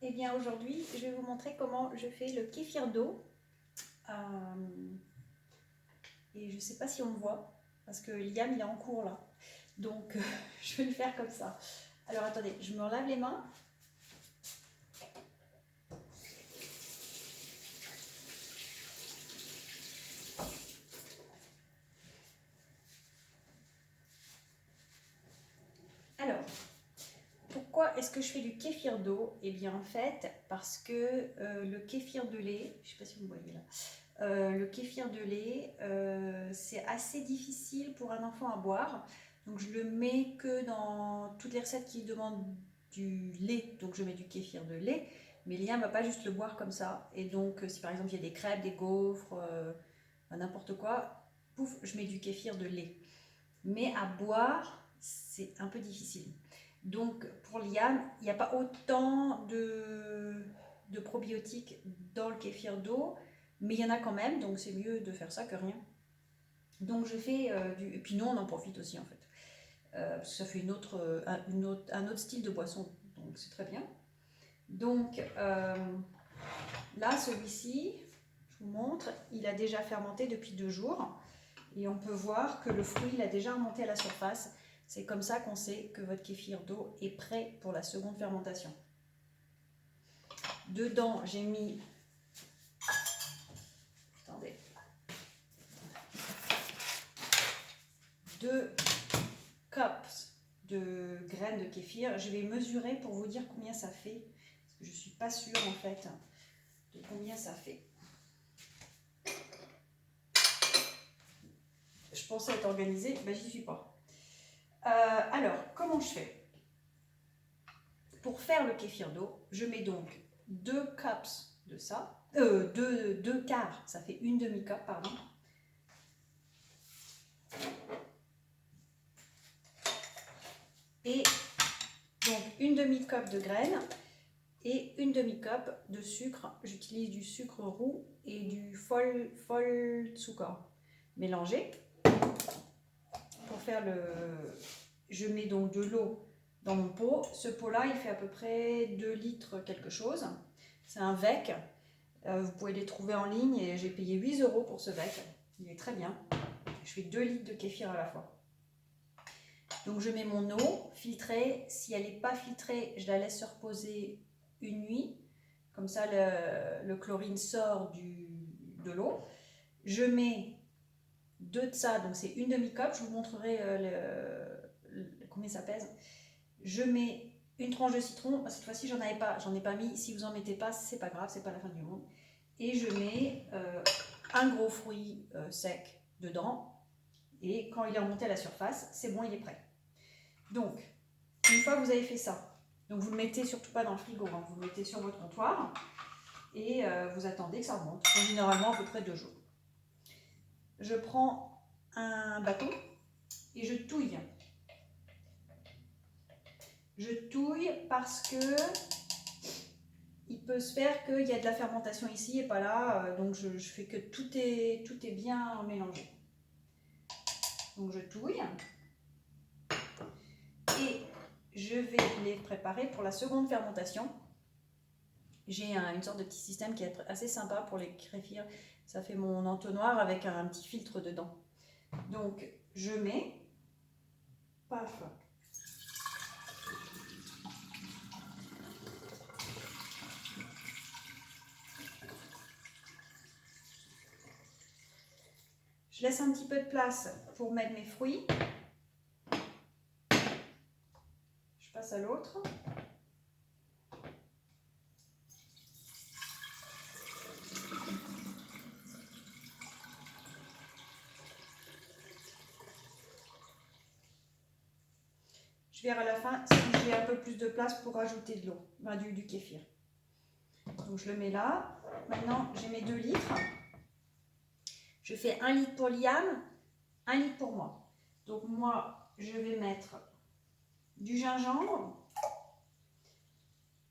Eh bien aujourd'hui, je vais vous montrer comment je fais le kéfir d'eau. Et je ne sais pas si on me voit, parce que Liam il est en cours là. Donc je vais le faire comme ça. Alors attendez, je me lave les mains. Alors, pourquoi est-ce que je fais du kéfir d'eau? Eh bien en fait, parce que le kéfir de lait, je ne sais pas si vous me voyez là, le kéfir de lait, c'est assez difficile pour un enfant à boire. Donc je le mets que dans toutes les recettes qui demandent du lait, donc je mets du kéfir de lait. Mais Liam ne va pas juste le boire comme ça. Et donc si par exemple il y a des crêpes, des gaufres, n'importe quoi, pouf, je mets du kéfir de lait. Mais à boire, c'est un peu difficile. Donc pour Liam, il n'y a pas autant de probiotiques dans le kéfir d'eau, mais il y en a quand même, donc c'est mieux de faire ça que rien. Donc je fais du... Et puis nous, on en profite aussi en fait. Parce que ça fait un autre style de boisson, donc c'est très bien. Donc là, celui-ci, je vous montre, il a déjà fermenté depuis 2 jours. Et on peut voir que le fruit il a déjà remonté à la surface. C'est comme ça qu'on sait que votre kéfir d'eau est prêt pour la seconde fermentation. Dedans, j'ai mis... Attendez. 2 cups de graines de kéfir. Je vais mesurer pour vous dire combien ça fait. Parce que je ne suis pas sûre en fait de combien ça fait. Je pensais être organisée, ben j'y suis pas. Alors, comment je fais? Pour faire le kéfir d'eau, je mets donc 2 cups de ça, 2 quarts, ça fait une demi-cup, pardon. Et donc une demi-cup de graines et une demi-cup de sucre. J'utilise du sucre roux et du Vollzucker mélangé. Pour faire le... Je mets donc de l'eau dans mon pot. Ce pot-là, il fait à peu près 2 litres quelque chose. C'est un VEC. Vous pouvez les trouver en ligne et j'ai payé 8 € pour ce VEC. Il est très bien. Je fais 2 litres de kéfir à la fois. Donc je mets mon eau filtrée. Si elle n'est pas filtrée, je la laisse se reposer une nuit. Comme ça, le chlorine sort de l'eau. Je mets 2 de ça, donc c'est une demi-cup. Je vous montrerai combien ça pèse. Je mets une tranche de citron. Cette fois-ci, j'en ai pas mis. Si vous n'en mettez pas, c'est pas grave, c'est pas la fin du monde. Et je mets un gros fruit sec dedans. Et quand il est remonté à la surface, c'est bon, il est prêt. Donc, une fois que vous avez fait ça, donc vous ne le mettez surtout pas dans le frigo, hein, vous le mettez sur votre comptoir et vous attendez que ça remonte. Donc, généralement à peu près 2 jours. Je prends un bâton et je touille. Je touille parce que il peut se faire qu'il y a de la fermentation ici et pas là, donc je fais que tout est bien mélangé. Donc je touille et je vais les préparer pour la seconde fermentation. J'ai une sorte de petit système qui est assez sympa pour les kéfirs. Ça fait mon entonnoir avec un petit filtre dedans. Donc je mets, paf, je laisse un petit peu de place pour mettre mes fruits. Je passe à l'autre. Je verrai à la fin si j'ai un peu plus de place pour rajouter de l'eau, du kéfir. Donc je le mets là. Maintenant j'ai mes 2 litres. Je fais 1 litre pour Liam, 1 litre pour moi. Donc moi je vais mettre du gingembre.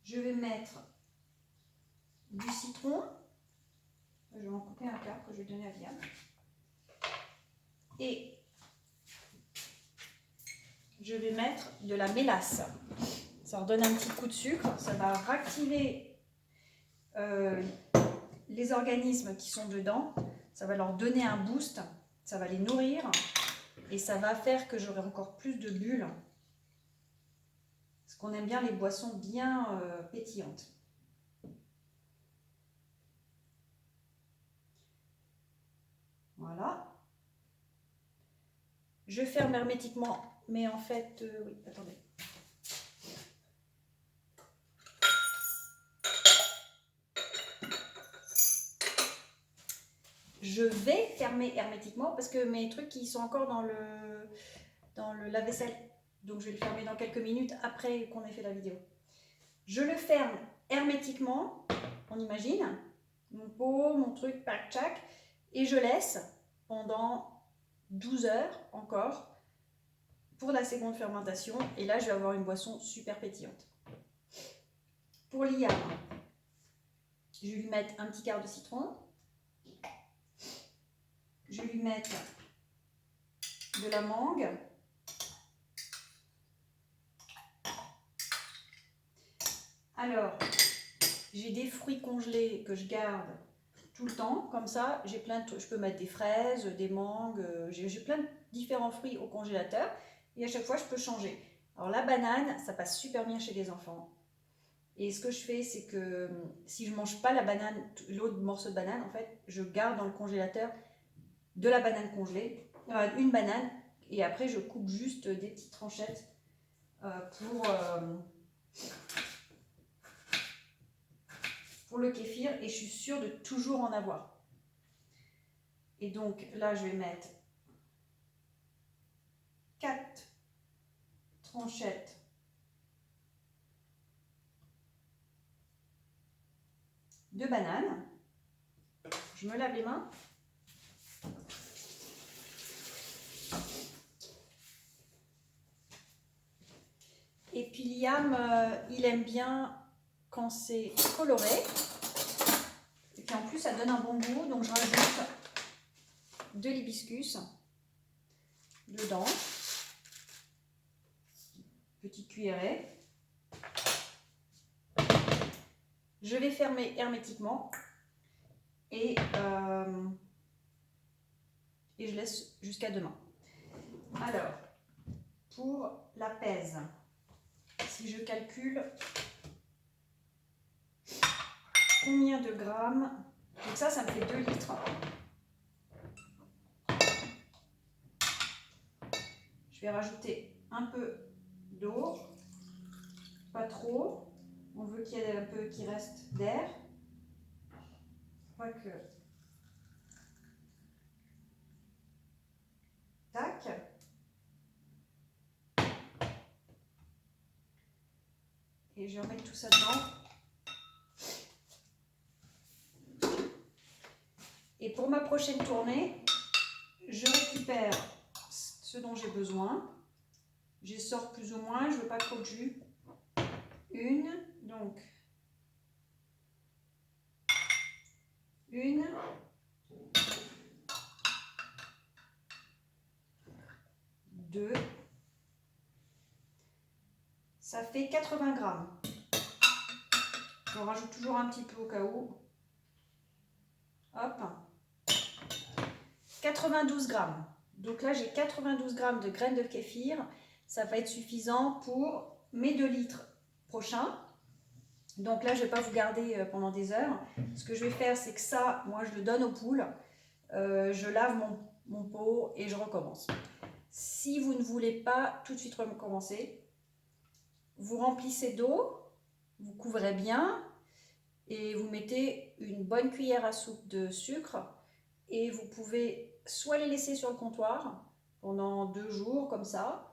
Je vais mettre du citron. Je vais en couper un quart que je vais donner à Liam. Et je vais mettre de la mélasse. Ça redonne un petit coup de sucre, ça va réactiver les organismes qui sont dedans, ça va leur donner un boost, ça va les nourrir et ça va faire que j'aurai encore plus de bulles. Parce qu'on aime bien les boissons bien pétillantes. Voilà. Je ferme hermétiquement, mais en fait, oui, attendez. Je vais fermer hermétiquement parce que mes trucs ils sont encore dans le lave-vaisselle. Donc je vais le fermer dans quelques minutes après qu'on ait fait la vidéo. Je le ferme hermétiquement, on imagine, mon pot, mon truc, pack, tchac, et je laisse pendant 12 heures encore pour la seconde fermentation. Et là, je vais avoir une boisson super pétillante. Pour l'iam, je vais lui mettre un petit quart de citron. Je vais lui mettre de la mangue. Alors, j'ai des fruits congelés que je garde tout le temps. Comme ça, j'ai plein de, je peux mettre des fraises, des mangues, j'ai plein de différents fruits au congélateur. Et à chaque fois, je peux changer. Alors la banane, ça passe super bien chez les enfants. Et ce que je fais, c'est que si je ne mange pas la banane, l'autre morceau de banane, en fait, je garde dans le congélateur de la banane congelée, une banane, et après je coupe juste des petites tranchettes pour le kéfir, et je suis sûre de toujours en avoir. Et donc là, je vais mettre 4 tranchettes de banane. Je me lave les mains. Et puis Liam, il aime bien quand c'est coloré. Et puis en plus, ça donne un bon goût. Donc je rajoute de l'hibiscus dedans. Petite cuillerée. Je vais fermer hermétiquement. Et je laisse jusqu'à demain. Alors, pour la pèse, si je calcule combien de grammes, donc ça me fait 2 litres. Je vais rajouter un peu d'eau, pas trop. On veut qu'il y ait un peu qui reste d'air. Pas que. Tac. Et je vais remettre tout ça dedans. Et pour ma prochaine tournée, je récupère ce dont j'ai besoin. Je sors plus ou moins, je ne veux pas trop de jus. Donc une, 2, ça fait 80 grammes. J'en rajoute toujours un petit peu au cas où. Hop. 92 grammes. Donc là, j'ai 92 grammes de graines de kéfir. Ça va être suffisant pour mes 2 litres prochains. Donc là, je ne vais pas vous garder pendant des heures. Ce que je vais faire, c'est que ça, moi, je le donne aux poules. Je lave mon pot et je recommence. Si vous ne voulez pas tout de suite recommencer, vous remplissez d'eau, vous couvrez bien et vous mettez une bonne cuillère à soupe de sucre et vous pouvez soit les laisser sur le comptoir pendant 2 jours comme ça,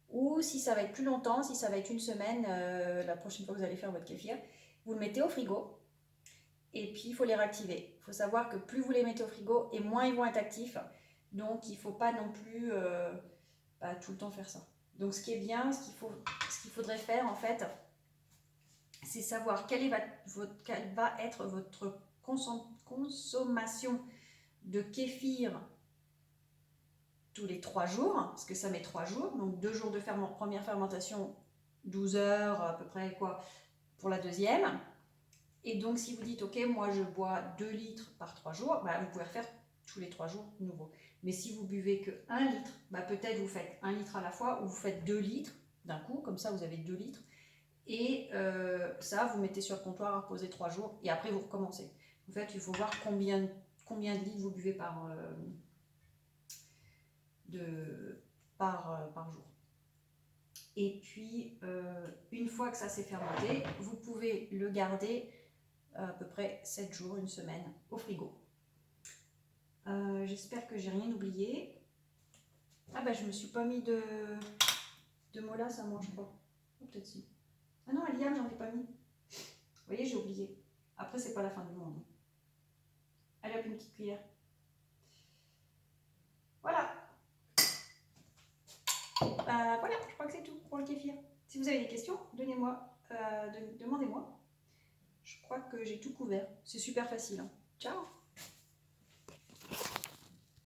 ou si ça va être plus longtemps, si ça va être une semaine, la prochaine fois que vous allez faire votre kéfir, vous le mettez au frigo et puis il faut les réactiver. Il faut savoir que plus vous les mettez au frigo et moins ils vont être actifs, donc il ne faut pas non plus tout le temps faire ça. Donc ce qui est bien, ce qu'il faudrait faire en fait, c'est savoir quelle va être votre consommation de kéfir tous les 3 jours, parce que ça met 3 jours, donc 2 jours de première fermentation, 12 heures à peu près quoi pour la deuxième. Et donc si vous dites ok, moi je bois 2 litres par 3 jours, bah, vous pouvez refaire tous les 3 jours nouveau. Mais si vous buvez que 1 litre, bah, peut-être vous faites 1 litre à la fois ou vous faites 2 litres d'un coup, comme ça vous avez 2 litres. Et ça, vous mettez sur le comptoir à reposer 3 jours et après vous recommencez. En fait, il faut voir combien de litres vous buvez par jour. Et puis, une fois que ça s'est fermenté, vous pouvez le garder à peu près 7 jours, une semaine au frigo. J'espère que j'ai rien oublié. Ah bah je me suis pas mis de molasses à moi, je crois. Oh, peut-être si. Ah non, Eliane, j'en ai pas mis. Vous voyez, j'ai oublié. Après, c'est pas la fin du monde. Allez hop, une petite cuillère. Voilà. Voilà, je crois que c'est tout pour le kéfir. Si vous avez des questions, demandez-moi. Je crois que j'ai tout couvert. C'est super facile. Hein. Ciao.